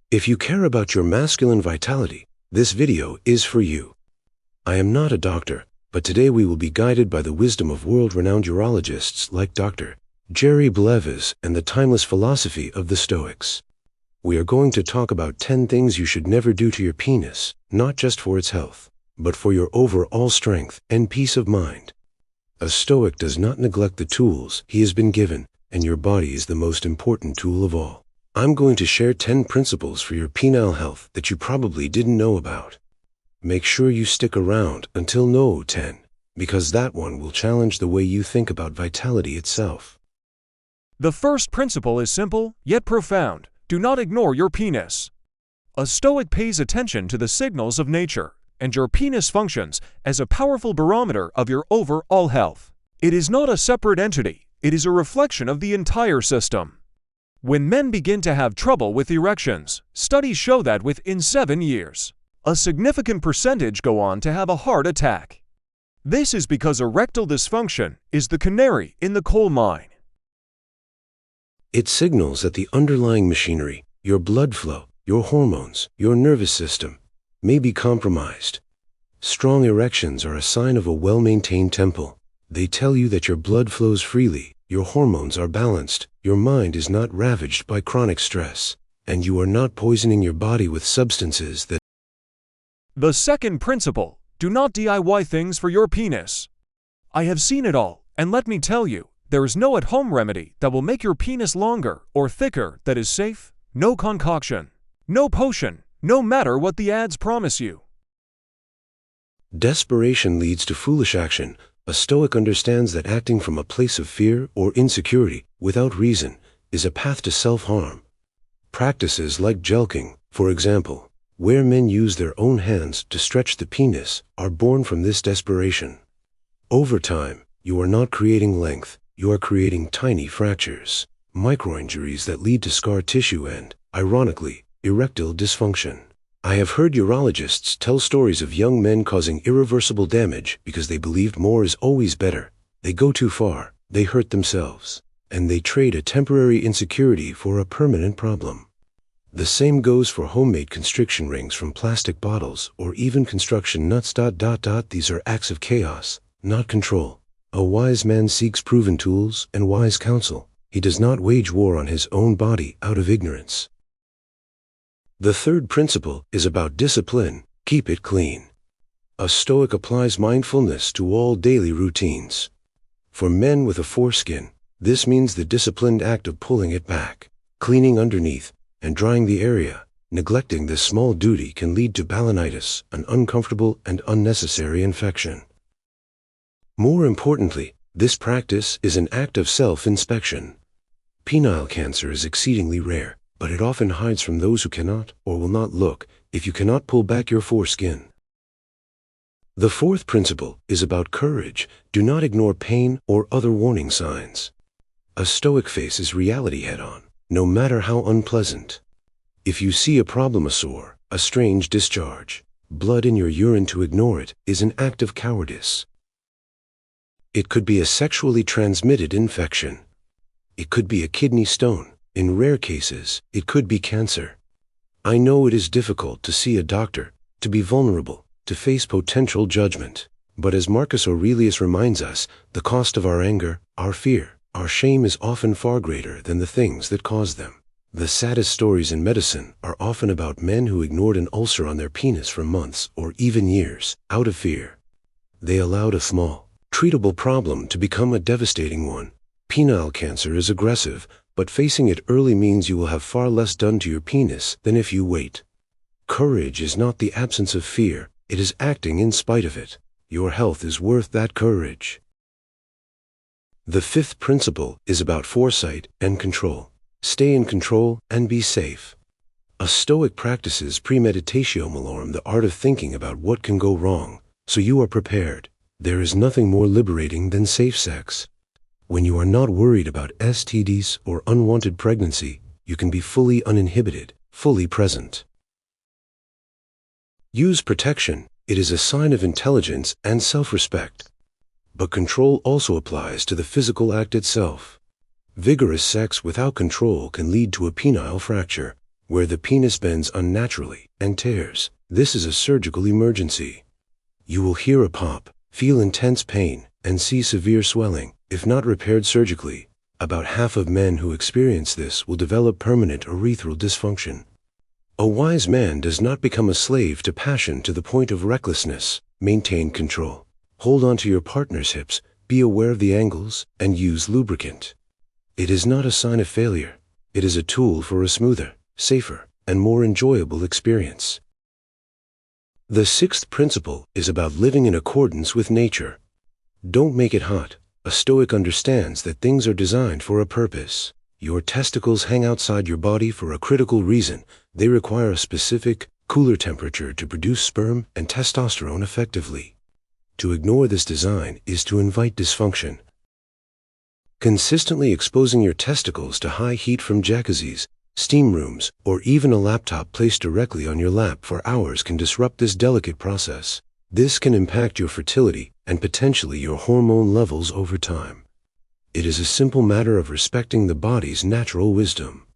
If you care about your masculine vitality, this video is for you. I am not a doctor, but today we will be guided by the wisdom of world-renowned urologists like Dr. Jerry Blevins and the timeless philosophy of the Stoics. We are going to talk about 10 things you should never do to your penis, not just for its health, but for your overall strength and peace of mind. A Stoic does not neglect the tools he has been given, and your body is the most important tool of all. I'm going to share 10 principles for your penile health that you probably didn't know about. Make sure you stick around until No. 10, because that one will challenge the way you think about vitality itself. The first principle is simple, yet profound. Do not ignore your penis. A Stoic pays attention to the signals of nature, and your penis functions as a powerful barometer of your overall health. It is not a separate entity, it is a reflection of the entire system. When men begin to have trouble with erections, studies show that within 7 years, a significant percentage go on to have a heart attack. This is because erectile dysfunction is the canary in the coal mine. It signals that the underlying machinery, your blood flow, your hormones, your nervous system, may be compromised. Strong erections are a sign of a well-maintained temple. They tell you that your blood flows freely, your hormones are balanced, your mind is not ravaged by chronic stress, and you are not poisoning your body with substances that... The second principle, do not DIY things for your penis. I have seen it all, and let me tell you, there is no at-home remedy that will make your penis longer or thicker that is safe, no concoction, no potion, no matter what the ads promise you. Desperation leads to foolish action. A Stoic understands that acting from a place of fear or insecurity, without reason, is a path to self-harm. Practices like jelqing, for example, where men use their own hands to stretch the penis, are born from this desperation. Over time, you are not creating length, you are creating tiny fractures, microinjuries that lead to scar tissue and, ironically, erectile dysfunction. I have heard urologists tell stories of young men causing irreversible damage because they believed more is always better. They go too far, they hurt themselves, and they trade a temporary insecurity for a permanent problem. The same goes for homemade constriction rings from plastic bottles or even construction nuts. These are acts of chaos, not control. A wise man seeks proven tools and wise counsel. He does not wage war on his own body out of ignorance. The third principle is about discipline. Keep it clean. A Stoic applies mindfulness to all daily routines. For men with a foreskin, this means the disciplined act of pulling it back, cleaning underneath, and drying the area. Neglecting this small duty can lead to balanitis, an uncomfortable and unnecessary infection. More importantly, this practice is an act of self-inspection. Penile cancer is exceedingly rare, but it often hides from those who cannot or will not look if you cannot pull back your foreskin. The fourth principle is about courage. Do not ignore pain or other warning signs. A Stoic faces reality head-on, no matter how unpleasant. If you see a problem, a sore, a strange discharge, blood in your urine, to ignore it is an act of cowardice. It could be a sexually transmitted infection. It could be a kidney stone. In rare cases, it could be cancer. I know it is difficult to see a doctor, to be vulnerable, to face potential judgment. But as Marcus Aurelius reminds us, the cost of our anger, our fear, our shame is often far greater than the things that cause them. The saddest stories in medicine are often about men who ignored an ulcer on their penis for months or even years, out of fear. They allowed a small, treatable problem to become a devastating one. Penile cancer is aggressive, but facing it early means you will have far less done to your penis than if you wait. Courage is not the absence of fear, it is acting in spite of it. Your health is worth that courage. The fifth principle is about foresight and control. Stay in control and be safe. A Stoic practices premeditatio malorum, the art of thinking about what can go wrong, so you are prepared. There is nothing more liberating than safe sex. When you are not worried about STDs or unwanted pregnancy, you can be fully uninhibited, fully present. Use protection. It is a sign of intelligence and self-respect. But control also applies to the physical act itself. Vigorous sex without control can lead to a penile fracture, where the penis bends unnaturally and tears. This is a surgical emergency. You will hear a pop, feel intense pain, and see severe swelling. If not repaired surgically, about half of men who experience this will develop permanent urethral dysfunction. A wise man does not become a slave to passion to the point of recklessness. Maintain control. Hold on to your partner's hips, be aware of the angles, and use lubricant. It is not a sign of failure. It is a tool for a smoother, safer, and more enjoyable experience. The sixth principle is about living in accordance with nature. Don't make it hot. A Stoic understands that things are designed for a purpose. Your testicles hang outside your body for a critical reason. They require a specific, cooler temperature to produce sperm and testosterone effectively. To ignore this design is to invite dysfunction. Consistently exposing your testicles to high heat from jacuzzis, steam rooms, or even a laptop placed directly on your lap for hours can disrupt this delicate process. This can impact your fertility and potentially your hormone levels over time. It is a simple matter of respecting the body's natural wisdom.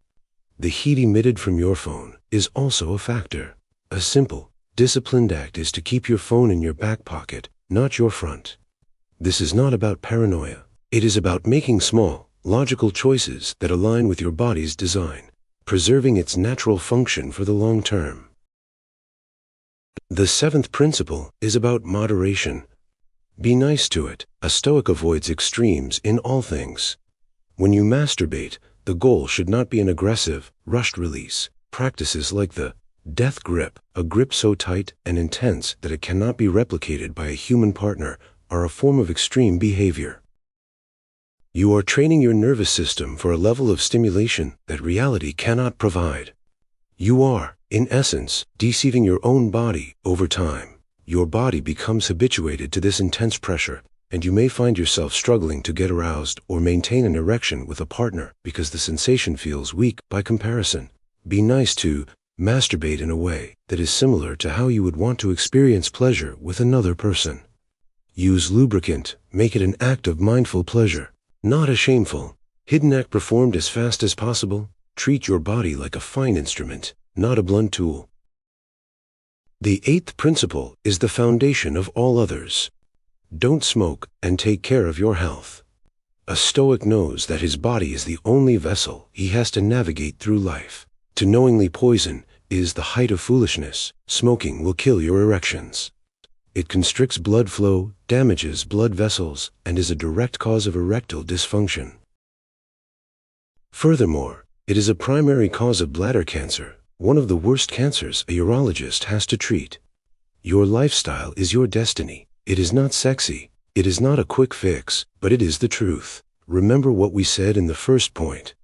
The heat emitted from your phone is also a factor. A simple, disciplined act is to keep your phone in your back pocket, not your front. This is not about paranoia. It is about making small, logical choices that align with your body's design, preserving its natural function for the long term. The seventh principle is about moderation. Be nice to it. A Stoic avoids extremes in all things. When you masturbate, the goal should not be an aggressive, rushed release. Practices like the death grip, a grip so tight and intense that it cannot be replicated by a human partner, are a form of extreme behavior. You are training your nervous system for a level of stimulation that reality cannot provide. You are, in essence, deceiving your own body over time. Your body becomes habituated to this intense pressure, and you may find yourself struggling to get aroused or maintain an erection with a partner because the sensation feels weak by comparison. Be nice to masturbate in a way that is similar to how you would want to experience pleasure with another person. Use lubricant. Make it an act of mindful pleasure, not a shameful, hidden act performed as fast as possible. Treat your body like a fine instrument, not a blunt tool. The eighth principle is the foundation of all others. Don't smoke and take care of your health. A Stoic knows that his body is the only vessel he has to navigate through life. To knowingly poison is the height of foolishness. Smoking will kill your erections. It constricts blood flow, damages blood vessels, and is a direct cause of erectile dysfunction. Furthermore, it is a primary cause of bladder cancer, one of the worst cancers a urologist has to treat. Your lifestyle is your destiny. It is not sexy. It is not a quick fix, but it is the truth. Remember what we said in the first point.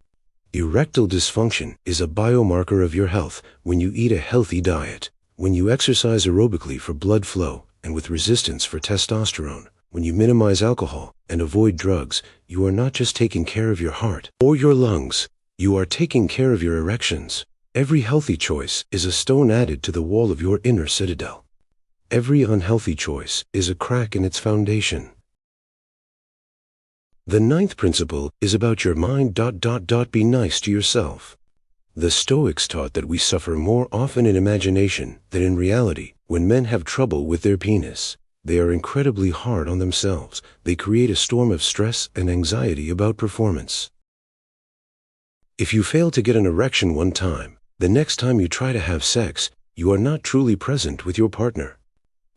Erectile dysfunction is a biomarker of your health when you eat a healthy diet, when you exercise aerobically for blood flow and with resistance for testosterone, when you minimize alcohol and avoid drugs. You are not just taking care of your heart or your lungs, you are taking care of your erections. Every healthy choice is a stone added to the wall of your inner citadel. Every unhealthy choice is a crack in its foundation. The ninth principle is about your mind. Be nice to yourself. The Stoics taught that we suffer more often in imagination than in reality. When men have trouble with their penis, they are incredibly hard on themselves. They create a storm of stress and anxiety about performance. If you fail to get an erection one time, the next time you try to have sex, you are not truly present with your partner.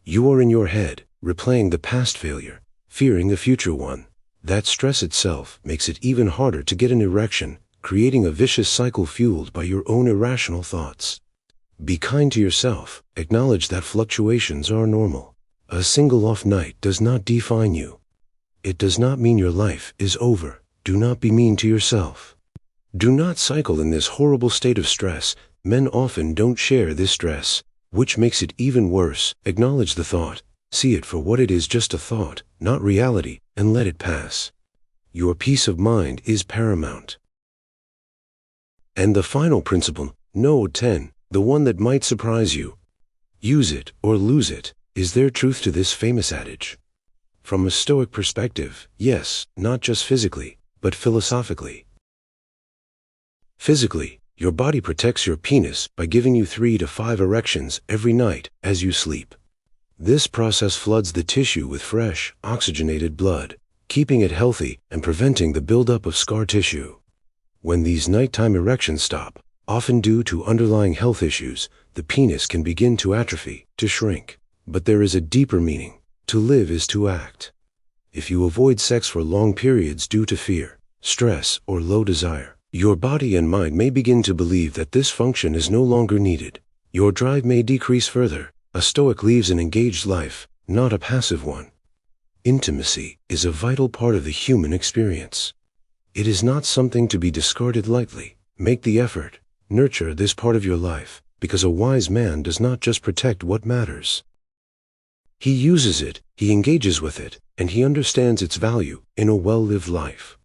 You are in your head, replaying the past failure, fearing a future one. That stress itself makes it even harder to get an erection, creating a vicious cycle fueled by your own irrational thoughts. Be kind to yourself. Acknowledge that fluctuations are normal. A single off night does not define you. It does not mean your life is over. Do not be mean to yourself. Do not cycle in this horrible state of stress. Men often don't share this stress, which makes it even worse. Acknowledge the thought. See it for what it is, just a thought, not reality, and let it pass. Your peace of mind is paramount. And the final principle, No 10, the one that might surprise you. Use it or lose it. Is there truth to this famous adage? From a Stoic perspective, yes, not just physically, but philosophically. Physically, Your body protects your penis by giving you 3 to 5 erections every night as you sleep. This process floods the tissue with fresh, oxygenated blood, keeping it healthy and preventing the buildup of scar tissue. When these nighttime erections stop, often due to underlying health issues, the penis can begin to atrophy, to shrink. But there is a deeper meaning. To live is to act. If you avoid sex for long periods due to fear, stress, or low desire, your body and mind may begin to believe that this function is no longer needed. Your drive may decrease further. A Stoic lives an engaged life, not a passive one. Intimacy is a vital part of the human experience. It is not something to be discarded lightly. Make the effort. Nurture this part of your life, because a wise man does not just protect what matters. He uses it, he engages with it, and he understands its value in a well-lived life.